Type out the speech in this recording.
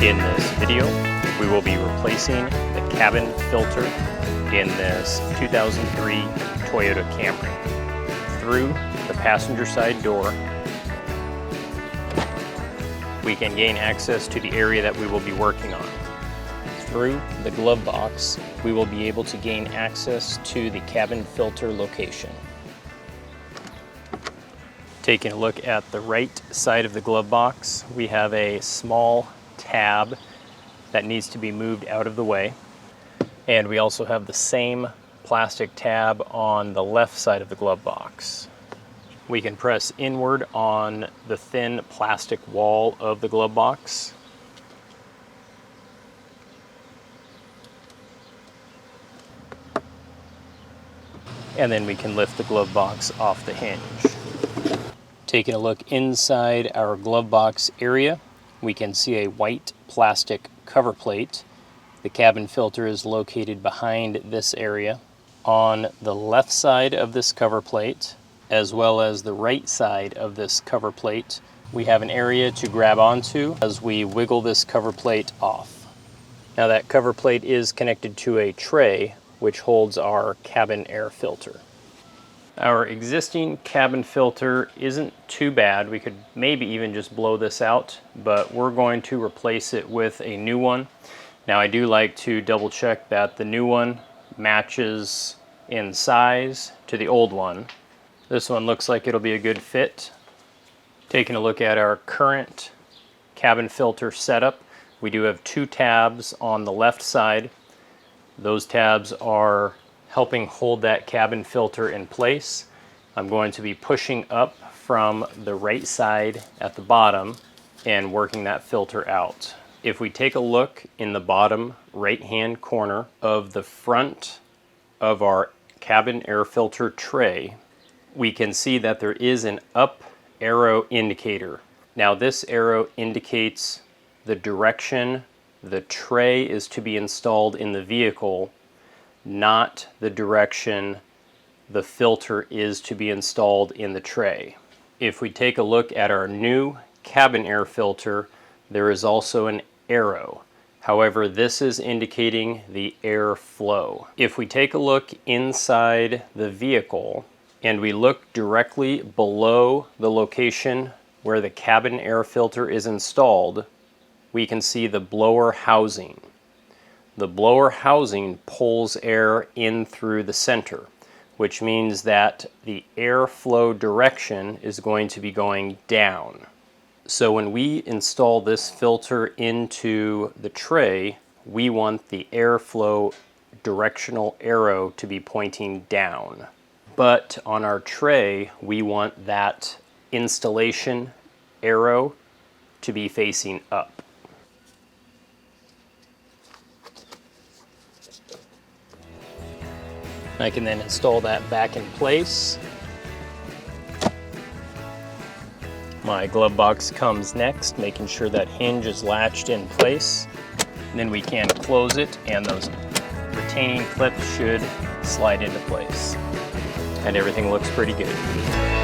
In this video, we will be replacing the cabin filter in this 2003 Toyota Camry. Through the passenger side door, we can gain access to the area that we will be working on. Through the glove box, we will be able to gain access to the cabin filter location. Taking a look at the right side of the glove box, we have a small tab that needs to be moved out of the way. And we also have the same plastic tab on the left side of the glove box. We can press inward on the thin plastic wall of the glove box. And then we can lift the glove box off the hinge. Taking a look inside our glove box area, we can see a white plastic cover plate. The cabin filter is located behind this area. On the left side of this cover plate, as well as the right side of this cover plate, we have an area to grab onto as we wiggle this cover plate off. Now that cover plate is connected to a tray which holds our cabin air filter. Our existing cabin filter isn't too bad. We could maybe even just blow this out, but we're going to replace it with a new one. Now I do like to double check that the new one matches in size to the old one. This one looks like it'll be a good fit. Taking a look at our current cabin filter setup, we do have two tabs on the left side. Those tabs are helping hold that cabin filter in place. I'm going to be pushing up from the right side at the bottom and working that filter out. If we take a look in the bottom right-hand corner of the front of our cabin air filter tray, we can see that there is an up arrow indicator. Now this arrow indicates the direction the tray is to be installed in the vehicle, not the direction the filter is to be installed in the tray. If we take a look at our new cabin air filter, there is also an arrow. However, this is indicating the air flow. If we take a look inside the vehicle and we look directly below the location where the cabin air filter is installed, we can see the blower housing. The blower housing pulls air in through the center, which means that the airflow direction is going to be going down. So when we install this filter into the tray, we want the airflow directional arrow to be pointing down. But on our tray, we want that installation arrow to be facing up. I can then install that back in place. My glove box comes next, making sure that hinge is latched in place. And then we can close it and those retaining clips should slide into place. And everything looks pretty good.